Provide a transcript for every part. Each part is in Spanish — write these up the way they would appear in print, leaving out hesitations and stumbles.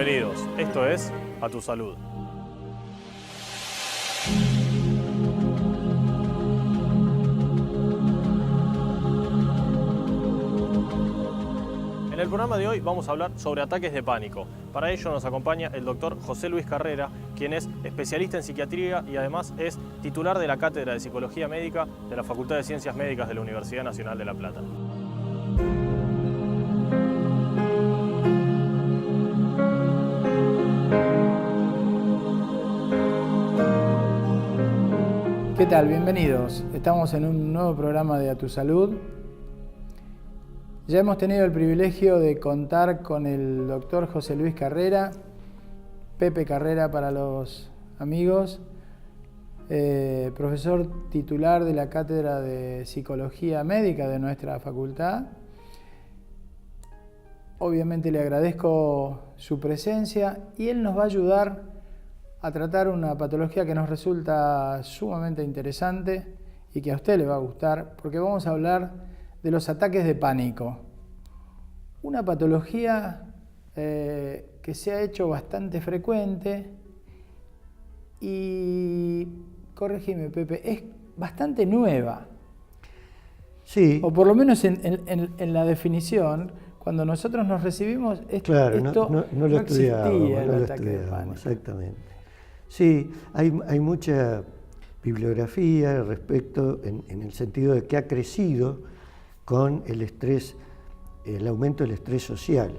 Bienvenidos, esto es A Tu Salud. En el programa de hoy vamos a hablar sobre ataques de pánico. Para ello nos acompaña el doctor José Luis Carrera, quien es especialista en psiquiatría y además es titular de la Cátedra de Psicología Médica de la Facultad de Ciencias Médicas de la Universidad Nacional de La Plata. ¿Qué tal? Bienvenidos. Estamos en un nuevo programa de A Tu Salud. Ya hemos tenido el privilegio de contar con el doctor José Luis Carrera, Pepe Carrera para los amigos, profesor titular de la Cátedra de Psicología Médica de nuestra facultad. Obviamente le agradezco su presencia y él nos va a ayudar a tratar una patología que nos resulta sumamente interesante y que a usted le va a gustar, porque vamos a hablar de los ataques de pánico. Una patología que se ha hecho bastante frecuente y, corregime Pepe, es bastante nueva. Sí. O por lo menos en la definición, cuando nosotros nos recibimos, claro, esto no lo existía el no lo ataque de pánico. Exactamente. Sí, hay mucha bibliografía al respecto en el sentido de que ha crecido con el estrés, el aumento del estrés social.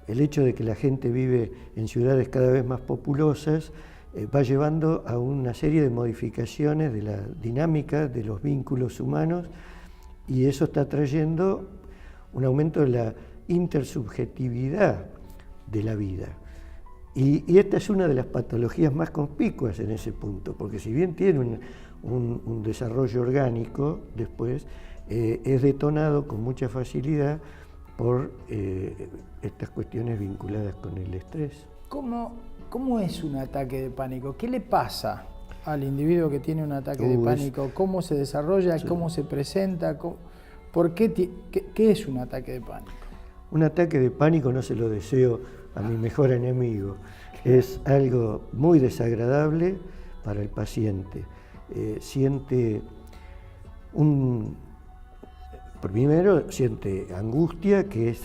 El hecho de que la gente vive en ciudades cada vez más populosas va llevando a una serie de modificaciones de la dinámica de los vínculos humanos, y eso está trayendo un aumento de la intersubjetividad de la vida. Y esta es una de las patologías más conspicuas en ese punto, porque si bien tiene un desarrollo orgánico después, es detonado con mucha facilidad por estas cuestiones vinculadas con el estrés. ¿Cómo es un ataque de pánico? ¿Qué le pasa al individuo que tiene un ataque de pánico? ¿Cómo se desarrolla? Sí. ¿Cómo se presenta? ¿Por qué es un ataque de pánico? Un ataque de pánico no se lo deseo a mi mejor enemigo. Es algo muy desagradable para el paciente. Siente primero siente angustia, que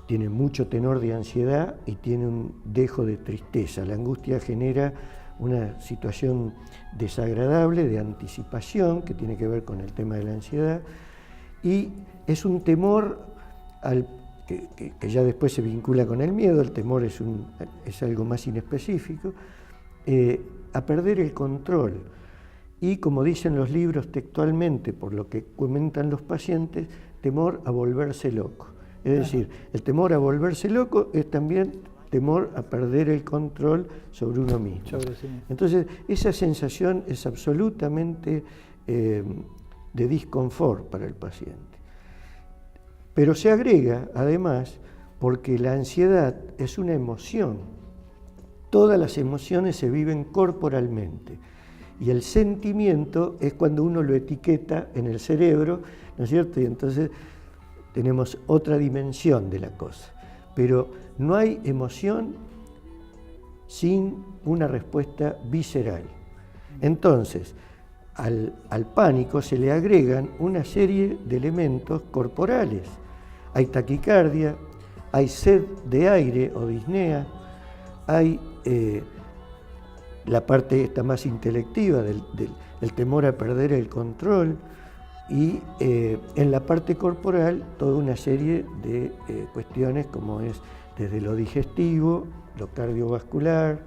tiene mucho tenor de ansiedad y tiene un dejo de tristeza. La angustia genera una situación desagradable de anticipación que tiene que ver con el tema de la ansiedad, y es un temor que ya después se vincula con el miedo. El temor es algo más inespecífico, a perder el control. Y como dicen los libros textualmente, por lo que comentan los pacientes, temor a volverse loco. Es decir, el temor a volverse loco es también temor a perder el control sobre uno mismo. Entonces, esa sensación es absolutamente de disconfort para el paciente. Pero se agrega, además, porque la ansiedad es una emoción. Todas las emociones se viven corporalmente. Y el sentimiento es cuando uno lo etiqueta en el cerebro, ¿no es cierto? Y entonces tenemos otra dimensión de la cosa. Pero no hay emoción sin una respuesta visceral. Entonces, al pánico se le agregan una serie de elementos corporales. Hay taquicardia, hay sed de aire o disnea, hay la parte esta más intelectiva del temor a perder el control, y en la parte corporal toda una serie de cuestiones como es desde lo digestivo, lo cardiovascular,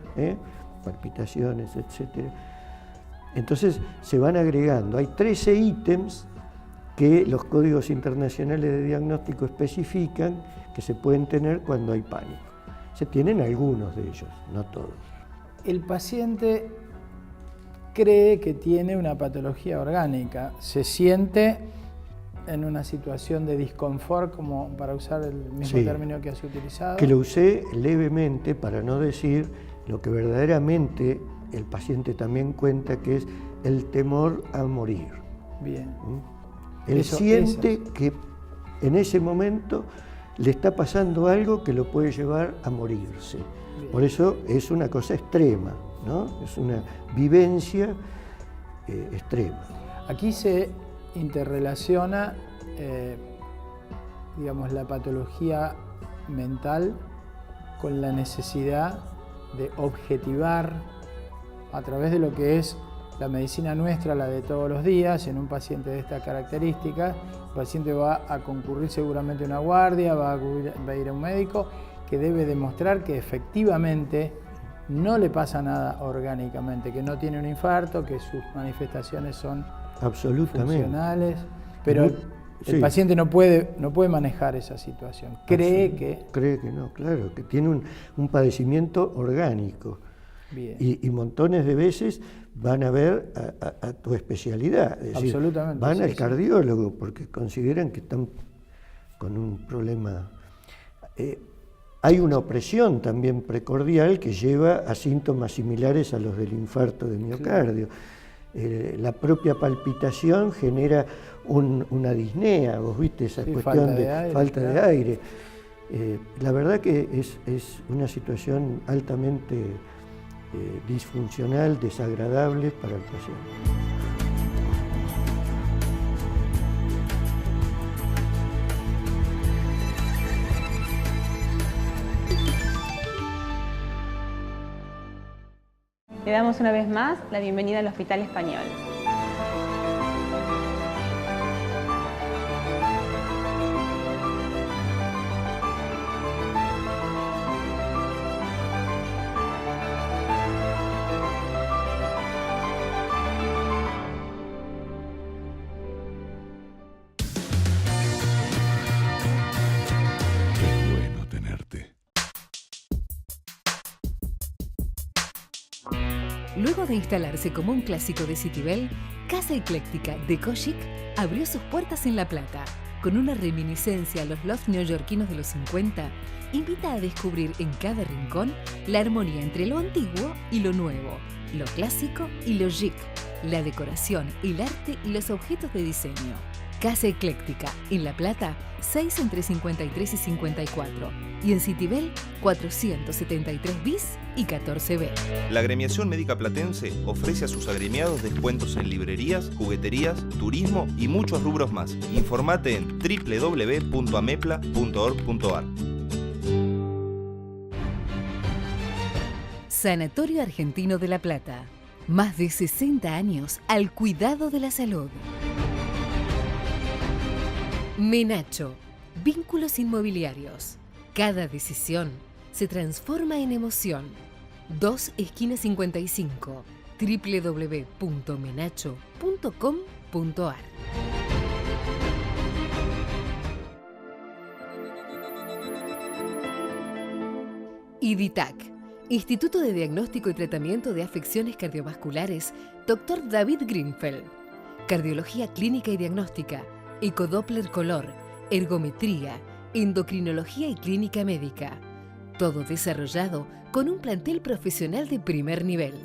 palpitaciones, etc. Entonces se van agregando. Hay 13 ítems que los códigos internacionales de diagnóstico especifican que se pueden tener cuando hay pánico. Se tienen algunos de ellos, no todos. El paciente cree que tiene una patología orgánica, se siente en una situación de disconfort, como para usar el mismo término que has utilizado. Que lo usé levemente para no decir lo que verdaderamente el paciente también cuenta, que es el temor a morir. Bien. Él siente que en ese momento le está pasando algo que lo puede llevar a morirse. Por eso es una cosa extrema, ¿no? Es una vivencia extrema. Aquí se interrelaciona, digamos, la patología mental con la necesidad de objetivar a través de lo que es la medicina nuestra, la de todos los días. En un paciente de estas características, el paciente va a concurrir seguramente a una guardia, va a ir a un médico que debe demostrar que efectivamente no le pasa nada orgánicamente, que no tiene un infarto, que sus manifestaciones son funcionales, pero el paciente no puede manejar esa situación. Cree que no, claro, que tiene un padecimiento orgánico. Bien. Y montones de veces van a ver a tu especialidad, es decir, absolutamente, van al cardiólogo porque consideran que están con un problema. Hay una opresión también precordial que lleva a síntomas similares a los del infarto de miocardio. La propia palpitación genera una disnea, vos viste esa cuestión de falta de aire. La verdad que es una situación altamente disfuncional, desagradable para el paciente. Le damos una vez más la bienvenida al Hospital Español. Qué bueno tenerte. Luego de instalarse como un clásico de Citibel, Casa Ecléctica de Kojic abrió sus puertas en La Plata. Con una reminiscencia a los lofts neoyorquinos de los 50, invita a descubrir en cada rincón la armonía entre lo antiguo y lo nuevo, lo clásico y lo chic, la decoración, el arte y los objetos de diseño. Casa Ecléctica, en La Plata, 6 entre 53 y 54, y en Citibel, 473 bis y 14B. La Agremiación Médica Platense ofrece a sus agremiados descuentos en librerías, jugueterías, turismo y muchos rubros más. Informate en www.amepla.org.ar. Sanatorio Argentino de La Plata. Más de 60 años al cuidado de la salud. Menacho. Vínculos inmobiliarios. Cada decisión se transforma en emoción. 2 esquina 55. www.menacho.com.ar. IDITAC, Instituto de Diagnóstico y Tratamiento de Afecciones Cardiovasculares, Dr. David Greenfeld. Cardiología clínica y diagnóstica, ecodoppler color, ergometría, endocrinología y clínica médica. Todo desarrollado con un plantel profesional de primer nivel.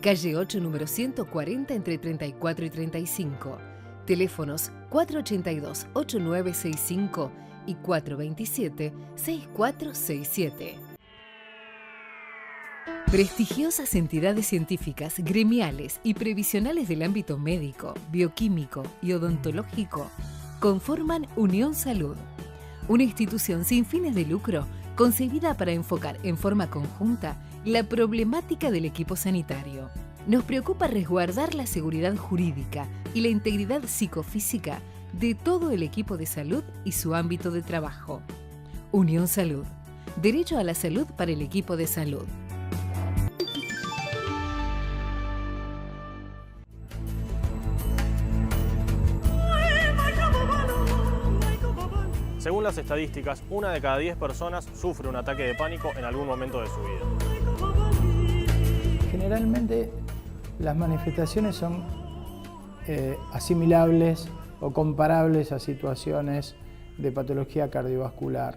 Calle 8, número 140, entre 34 y 35. Teléfonos 482-8965 y 427-6467. Prestigiosas entidades científicas, gremiales y previsionales del ámbito médico, bioquímico y odontológico conforman Unión Salud, una institución sin fines de lucro concebida para enfocar en forma conjunta la problemática del equipo sanitario. Nos preocupa resguardar la seguridad jurídica y la integridad psicofísica de todo el equipo de salud y su ámbito de trabajo. Unión Salud. Derecho a la salud para el equipo de salud. Según las estadísticas, 1 de cada 10 personas sufre un ataque de pánico en algún momento de su vida. Generalmente las manifestaciones son asimilables o comparables a situaciones de patología cardiovascular.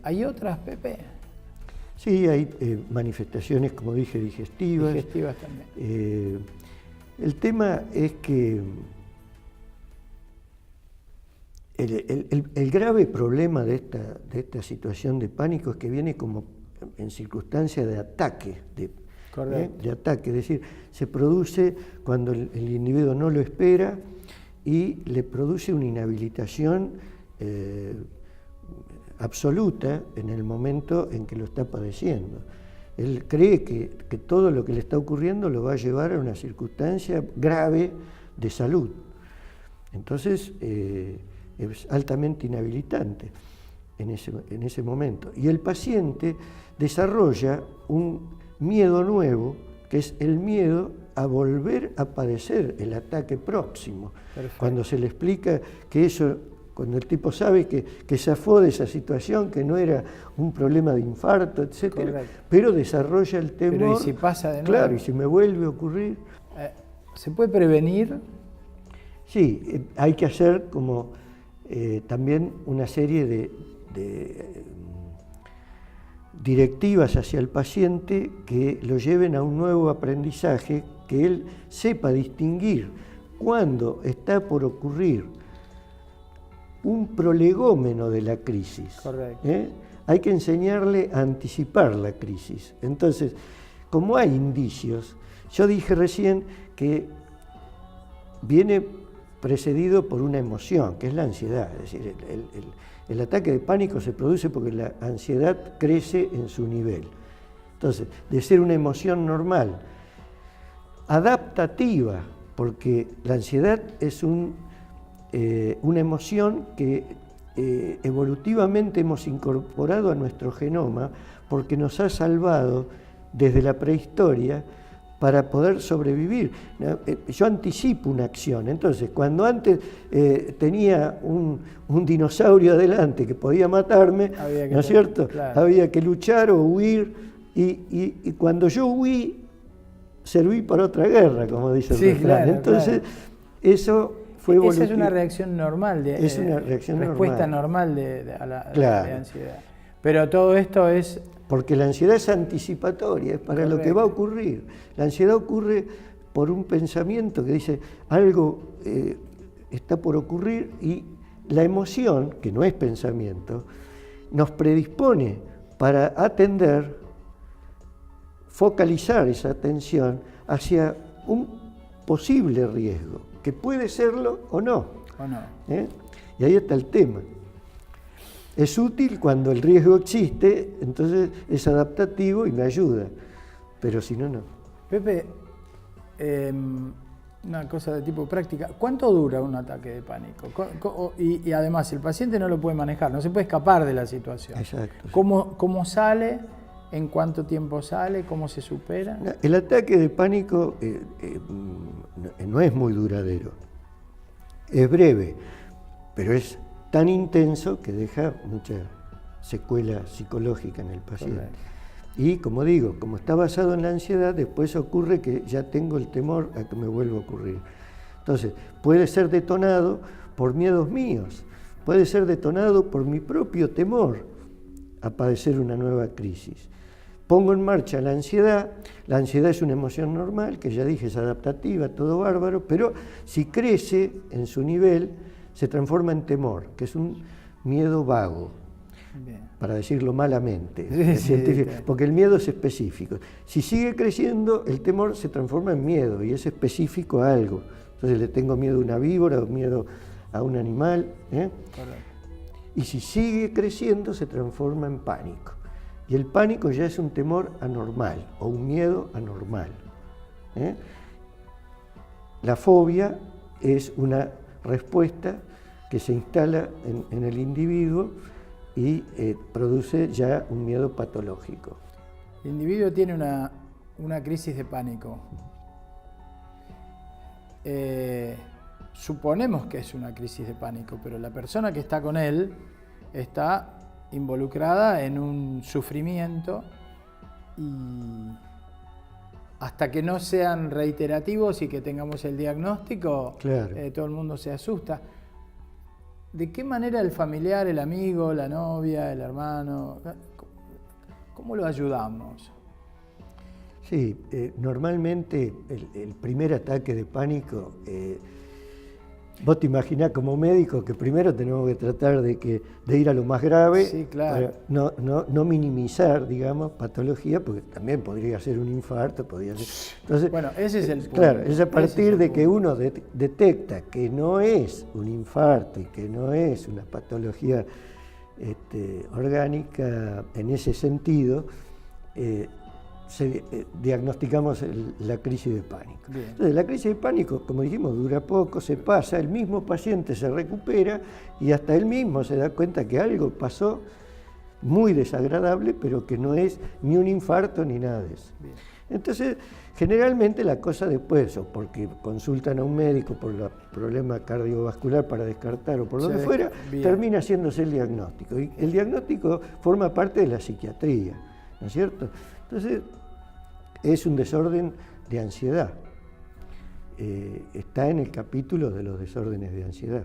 ¿Hay otras, Pepe? Sí, hay manifestaciones, como dije, digestivas. Digestivas también. El tema es que El grave problema de esta situación de pánico es que viene como en circunstancia de ataque, de ataque, es decir, se produce cuando el individuo no lo espera y le produce una inhabilitación absoluta en el momento en que lo está padeciendo. Él cree que todo lo que le está ocurriendo lo va a llevar a una circunstancia grave de salud. Entonces, es altamente inhabilitante en ese momento. Y el paciente desarrolla un miedo nuevo, que es el miedo a volver a padecer el ataque próximo. Perfecto. Cuando se le explica que eso, cuando el tipo sabe que zafó de esa situación, que no era un problema de infarto, etc., pero desarrolla el temor. Pero ¿y si pasa de nuevo? Claro, y si me vuelve a ocurrir. ¿Se puede prevenir? Sí, hay que hacer como también una serie de directivas hacia el paciente que lo lleven a un nuevo aprendizaje, que él sepa distinguir cuando está por ocurrir un prolegómeno de la crisis. Correcto. Hay que enseñarle a anticipar la crisis. Entonces, como hay indicios, yo dije recién que viene precedido por una emoción, que es la ansiedad. Es decir, el ataque de pánico se produce porque la ansiedad crece en su nivel. Entonces, de ser una emoción normal, adaptativa, porque la ansiedad es una emoción que evolutivamente hemos incorporado a nuestro genoma porque nos ha salvado desde la prehistoria para poder sobrevivir. Yo anticipo una acción, entonces cuando antes tenía un dinosaurio adelante que podía matarme, ¿no es cierto? Claro. Había que luchar o huir, y cuando yo huí, serví para otra guerra, como dice el refrán. Claro, entonces, eso fue evolutivo. Esa es una reacción normal, es una reacción respuesta normal de ansiedad. Pero todo esto es... Porque la ansiedad es anticipatoria, es para lo que va a ocurrir. La ansiedad ocurre por un pensamiento que dice algo está por ocurrir, y la emoción, que no es pensamiento, nos predispone para atender, focalizar esa atención hacia un posible riesgo, que puede serlo o no. Y ahí está el tema. Es útil cuando el riesgo existe, entonces es adaptativo y me ayuda, pero si no, no. Pepe, una cosa de tipo práctica, ¿cuánto dura un ataque de pánico? Y además, el paciente no lo puede manejar, no se puede escapar de la situación. Exacto. ¿Cómo sale? ¿En cuánto tiempo sale? ¿Cómo se supera? El ataque de pánico no es muy duradero, es breve, pero es tan intenso que deja mucha secuela psicológica en el paciente. Correcto. Y como digo, como está basado en la ansiedad, después ocurre que ya tengo el temor a que me vuelva a ocurrir. Entonces, puede ser detonado por miedos míos, puede ser detonado por mi propio temor a padecer una nueva crisis. Pongo en marcha la ansiedad es una emoción normal, que ya dije es adaptativa, todo bárbaro, pero si crece en su nivel, se transforma en temor, que es un miedo vago, para decirlo malamente, porque el miedo es específico. Si sigue creciendo, el temor se transforma en miedo y es específico a algo. Entonces le tengo miedo a una víbora o miedo a un animal. Y si sigue creciendo, se transforma en pánico. Y el pánico ya es un temor anormal o un miedo anormal. La fobia es una respuesta que se instala en el individuo y produce ya un miedo patológico. El individuo tiene una crisis de pánico. Suponemos que es una crisis de pánico, pero la persona que está con él está involucrada en un sufrimiento, y hasta que no sean reiterativos y que tengamos el diagnóstico, claro, todo el mundo se asusta. ¿De qué manera el familiar, el amigo, la novia, el hermano, cómo lo ayudamos? Sí, normalmente el primer ataque de pánico Vos te imaginás como médico que primero tenemos que tratar de ir a lo más grave, Sí, claro. para no minimizar, digamos, patología, porque también podría ser un infarto, podría ser. Entonces, Bueno, ese es el punto. claro, es a Ese partir el de que punto. uno detecta que no es un infarto y que no es una patología orgánica en ese sentido, diagnosticamos la crisis de pánico. Bien. Entonces, la crisis de pánico, como dijimos, dura poco, se pasa, el mismo paciente se recupera y hasta él mismo se da cuenta que algo pasó muy desagradable, pero que no es ni un infarto ni nada de eso. Bien. Entonces, generalmente la cosa después, o porque consultan a un médico por el problema cardiovascular para descartar o por lo que fuera, bien. termina haciéndose el diagnóstico. Y el diagnóstico forma parte de la psiquiatría, ¿no es cierto? Entonces, es un desorden de ansiedad. Está en el capítulo de los desórdenes de ansiedad.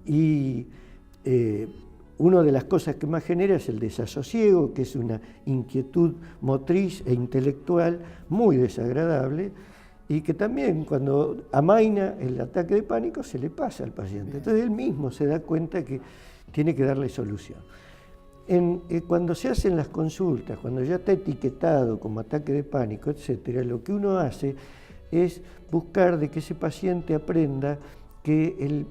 Y una de las cosas que más genera es el desasosiego, que es una inquietud motriz e intelectual muy desagradable y que también cuando amaina el ataque de pánico se le pasa al paciente. Entonces él mismo se da cuenta que tiene que darle solución. Cuando se hacen las consultas, cuando ya está etiquetado como ataque de pánico, etcétera, lo que uno hace es buscar de que ese paciente aprenda que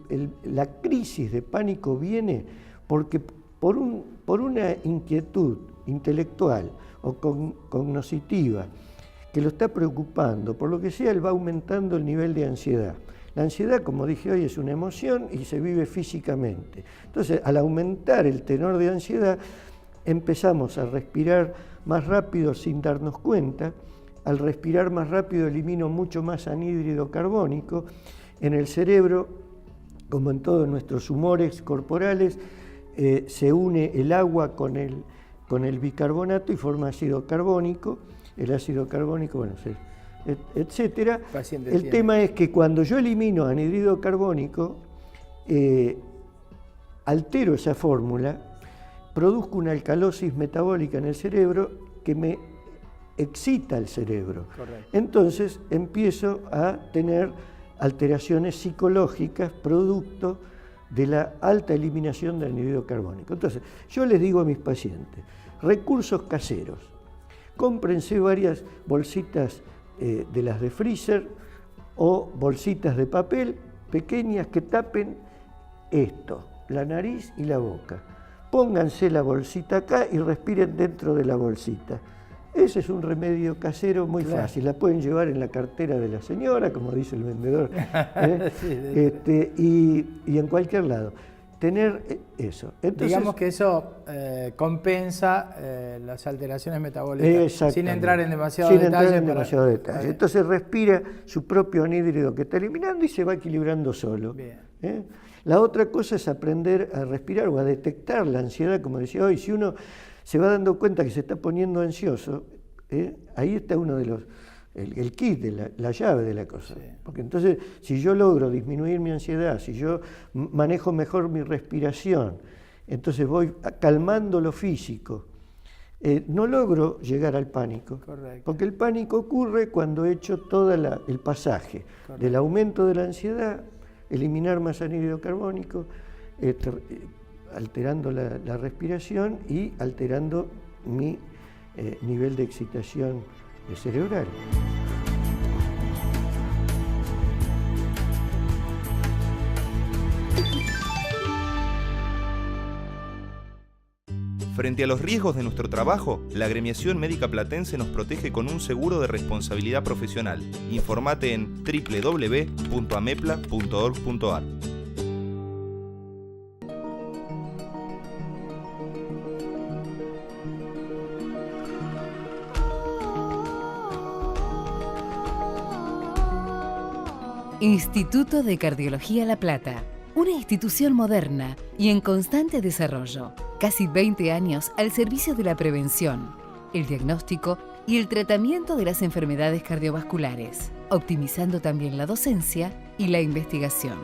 la crisis de pánico viene porque por una inquietud intelectual o cognitiva que lo está preocupando, por lo que sea, él va aumentando el nivel de ansiedad. La ansiedad, como dije hoy, es una emoción y se vive físicamente. Entonces, al aumentar el tenor de ansiedad, empezamos a respirar más rápido sin darnos cuenta. Al respirar más rápido elimino mucho más anhídrido carbónico. En el cerebro, como en todos nuestros humores corporales, se une el agua con el bicarbonato y forma ácido carbónico. El ácido carbónico, bueno, etcétera. El tema es que cuando yo elimino anhídrido carbónico, altero esa fórmula, produzco una alcalosis metabólica en el cerebro que me excita el cerebro. Correcto. Entonces empiezo a tener alteraciones psicológicas producto de la alta eliminación de anhídrido carbónico. Entonces, yo les digo a mis pacientes, recursos caseros, cómprense varias bolsitas de las de freezer o bolsitas de papel pequeñas que tapen esto, la nariz y la boca. Pónganse la bolsita acá y respiren dentro de la bolsita. Ese es un remedio casero muy fácil. La pueden llevar en la cartera de la señora, como dice el vendedor, y en cualquier lado. Tener eso. Entonces, digamos que eso compensa las alteraciones metabólicas sin entrar en demasiado detalle. Entonces respira su propio anhídrido que está eliminando y se va equilibrando solo. Bien. La otra cosa es aprender a respirar o a detectar la ansiedad, como decía hoy. Si uno se va dando cuenta que se está poniendo ansioso, ahí está uno de los, el kit, de la llave de la cosa. Sí. Porque entonces, si yo logro disminuir mi ansiedad, si yo manejo mejor mi respiración, entonces voy calmando lo físico, no logro llegar al pánico. Correcto. Porque el pánico ocurre cuando he hecho todo el pasaje del aumento de la ansiedad, eliminar más anhídrido carbónico, alterando la respiración y alterando mi nivel de excitación cerebral. Frente a los riesgos de nuestro trabajo, la Agremiación Médica Platense nos protege con un seguro de responsabilidad profesional. Informate en www.amepla.org.ar. Instituto de Cardiología La Plata, una institución moderna y en constante desarrollo. Casi 20 años al servicio de la prevención, el diagnóstico y el tratamiento de las enfermedades cardiovasculares, optimizando también la docencia y la investigación.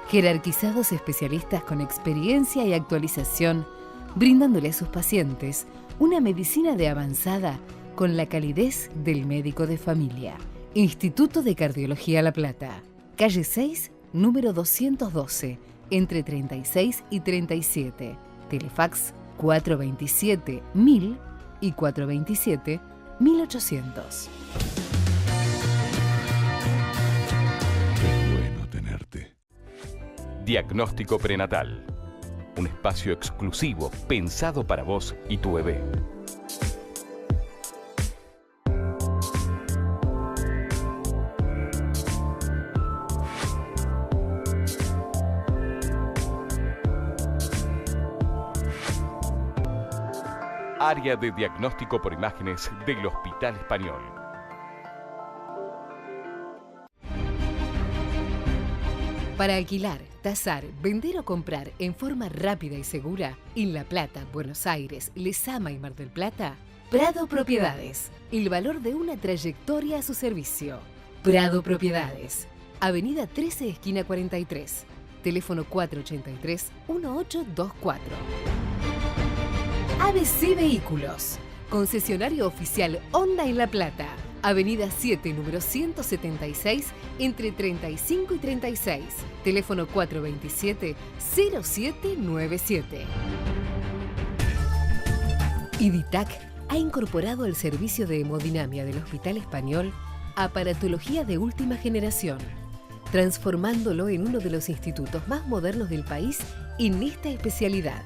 Jerarquizados especialistas con experiencia y actualización, brindándole a sus pacientes una medicina de avanzada con la calidez del médico de familia. Instituto de Cardiología La Plata, calle 6, número 212, entre 36 y 37. Telefax 427-1000 y 427-1800. Qué bueno tenerte. Diagnóstico prenatal. Un espacio exclusivo pensado para vos y tu bebé. Área de diagnóstico por imágenes del Hospital Español. Para alquilar, tasar, vender o comprar en forma rápida y segura en La Plata, Buenos Aires, Lezama y Mar del Plata, Prado Propiedades. El valor de una trayectoria a su servicio. Prado Propiedades. Avenida 13, esquina 43. Teléfono 483-1824. ABC Vehículos. Concesionario oficial Honda en La Plata. Avenida 7, número 176, entre 35 y 36. Teléfono 427-0797. IDITAC ha incorporado al servicio de hemodinamia del Hospital Español aparatología de última generación, transformándolo en uno de los institutos más modernos del país en esta especialidad.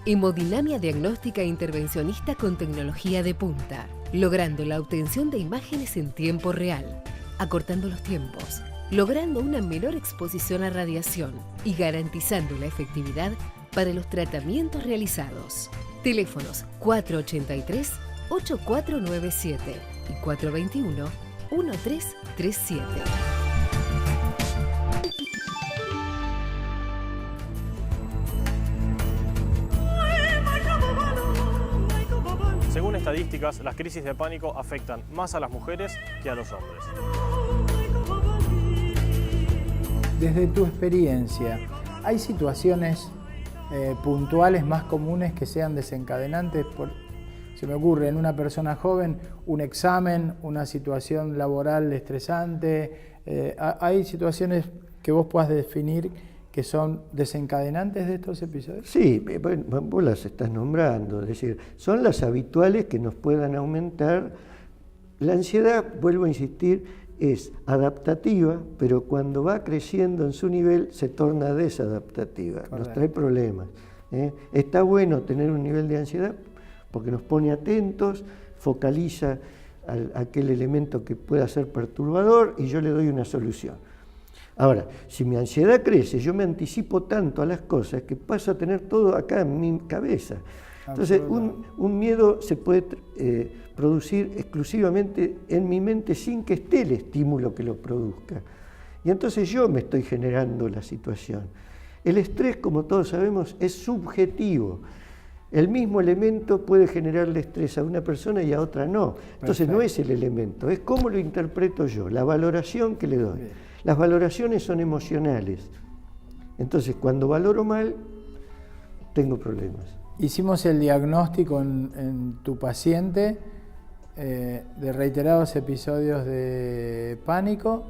Hemodinamia diagnóstica e intervencionista con tecnología de punta, logrando la obtención de imágenes en tiempo real, acortando los tiempos, logrando una menor exposición a radiación y garantizando la efectividad para los tratamientos realizados. Teléfonos 483-8497 y 421-1337. Según estadísticas, las crisis de pánico afectan más a las mujeres que a los hombres. Desde tu experiencia, ¿hay situaciones puntuales más comunes que sean desencadenantes? Se me ocurre en una persona joven un examen, una situación laboral estresante. ¿Hay situaciones que vos puedas definir que son desencadenantes de estos episodios? Sí, vos las estás nombrando, es decir, son las habituales que nos puedan aumentar. La ansiedad, vuelvo a insistir, es adaptativa, pero cuando va creciendo en su nivel se torna desadaptativa, correcto, nos trae problemas. Está bueno tener un nivel de ansiedad porque nos pone atentos, focaliza aquel elemento que pueda ser perturbador y yo le doy una solución. Ahora, si mi ansiedad crece, yo me anticipo tanto a las cosas que paso a tener todo acá en mi cabeza. Entonces, un miedo se puede producir exclusivamente en mi mente sin que esté el estímulo que lo produzca. Y entonces yo me estoy generando la situación. El estrés, como todos sabemos, es subjetivo. El mismo elemento puede generarle estrés a una persona y a otra no. Entonces no es el elemento, es cómo lo interpreto yo, la valoración que le doy. Bien. Las valoraciones son emocionales. Entonces, cuando valoro mal, tengo problemas. Hicimos el diagnóstico en tu paciente de reiterados episodios de pánico.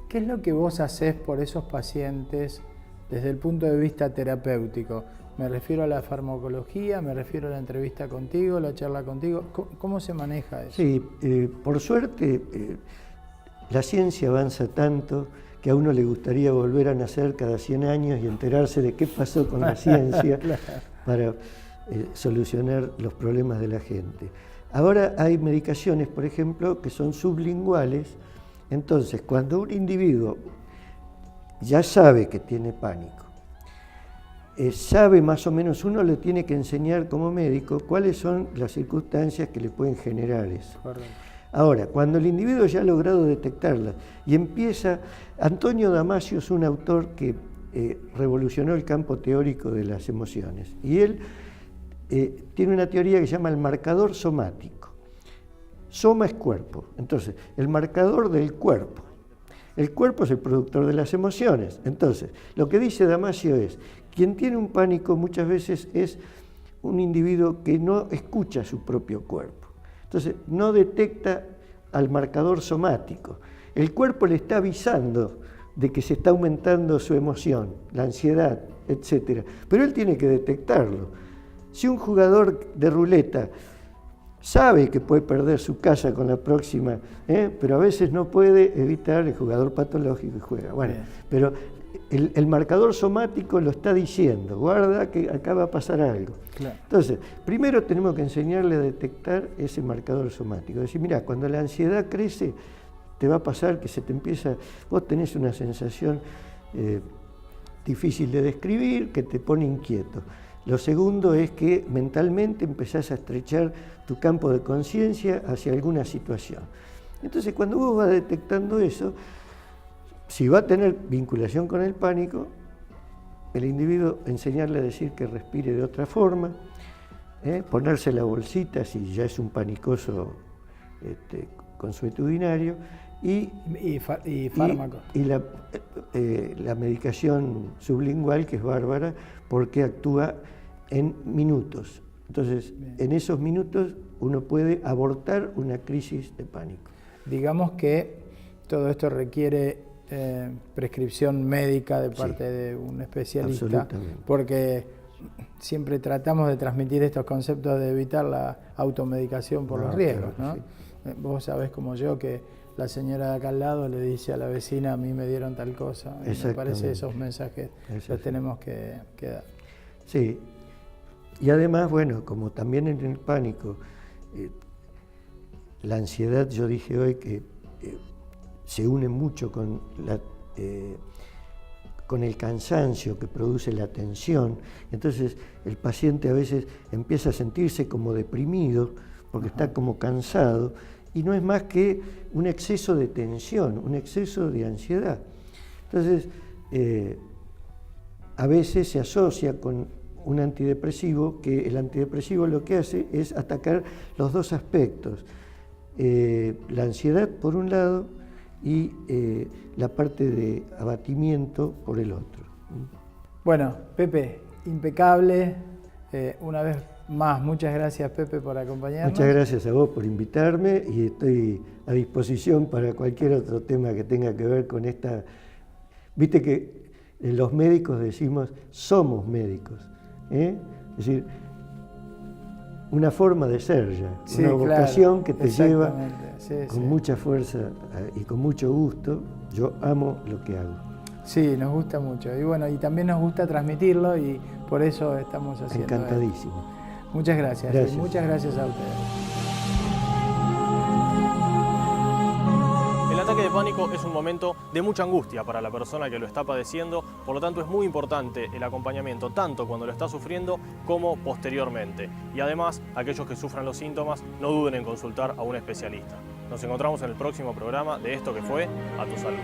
¿Qué es lo que vos hacés por esos pacientes desde el punto de vista terapéutico? Me refiero a la farmacología, me refiero a la entrevista contigo, la charla contigo. ¿Cómo se maneja eso? Sí, por suerte la ciencia avanza tanto que a uno le gustaría volver a nacer cada 100 años y enterarse de qué pasó con la ciencia para solucionar los problemas de la gente. Ahora hay medicaciones, por ejemplo, que son sublinguales. Entonces, cuando un individuo ya sabe que tiene pánico, sabe más o menos, uno le tiene que enseñar como médico cuáles son las circunstancias que le pueden generar eso. Correcto. Ahora, cuando el individuo ya ha logrado detectarla y empieza, Antonio Damasio es un autor que revolucionó el campo teórico de las emociones y él tiene una teoría que se llama el marcador somático. Soma es cuerpo, entonces el marcador del cuerpo. El cuerpo es el productor de las emociones. Entonces, lo que dice Damasio es, quien tiene un pánico muchas veces es un individuo que no escucha su propio cuerpo. Entonces, no detecta al marcador somático. El cuerpo le está avisando de que se está aumentando su emoción, la ansiedad, etc. Pero él tiene que detectarlo. Si un jugador de ruleta sabe que puede perder su casa con la próxima, pero a veces no puede evitar el jugador patológico y juega. Bueno, pero el marcador somático lo está diciendo, guarda que acá va a pasar algo. Claro. Entonces, primero tenemos que enseñarle a detectar ese marcador somático. Decir, mira, cuando la ansiedad crece, te va a pasar que se te empieza, vos tenés una sensación difícil de describir, que te pone inquieto. Lo segundo es que mentalmente empezás a estrechar tu campo de conciencia hacia alguna situación. Entonces, cuando vos vas detectando eso, si va a tener vinculación con el pánico, el individuo enseñarle a decir que respire de otra forma, ponerse la bolsita si ya es un panicoso consuetudinario, y fármacos. Y la medicación sublingual, que es bárbara, porque actúa en minutos. Entonces, en esos minutos uno puede abortar una crisis de pánico. Digamos que todo esto requiere prescripción médica de parte de un especialista, porque siempre tratamos de transmitir estos conceptos de evitar la automedicación por los riesgos, ¿no? Sí. Vos sabés como yo que la señora de acá al lado le dice a la vecina, a mí me dieron tal cosa. Y me parece esos mensajes los tenemos que dar. Sí, y además, bueno, como también en el pánico, la ansiedad, yo dije hoy que se une mucho con el cansancio que produce la tensión. Entonces el paciente a veces empieza a sentirse como deprimido porque está como cansado, y no es más que un exceso de tensión, un exceso de ansiedad. Entonces a veces se asocia con un antidepresivo, que el antidepresivo lo que hace es atacar los dos aspectos, la ansiedad por un lado y la parte de abatimiento por el otro. Bueno, Pepe, impecable. Una vez más, muchas gracias, Pepe, por acompañarnos. Muchas gracias a vos por invitarme, y estoy a disposición para cualquier otro tema que tenga que ver con esta... Viste que los médicos decimos, somos médicos, Es decir, una forma de ser ya, una vocación que te lleva con mucha fuerza y con mucho gusto. Yo amo lo que hago. Sí, nos gusta mucho. Y bueno, y también nos gusta transmitirlo, y por eso estamos haciendo. Encantadísimo. Muchas gracias. Gracias. Y muchas gracias a ustedes. El ataque de pánico es un momento de mucha angustia para la persona que lo está padeciendo, por lo tanto es muy importante el acompañamiento, tanto cuando lo está sufriendo como posteriormente. Y además, aquellos que sufran los síntomas, no duden en consultar a un especialista. Nos encontramos en el próximo programa de esto que fue A Tu Salud.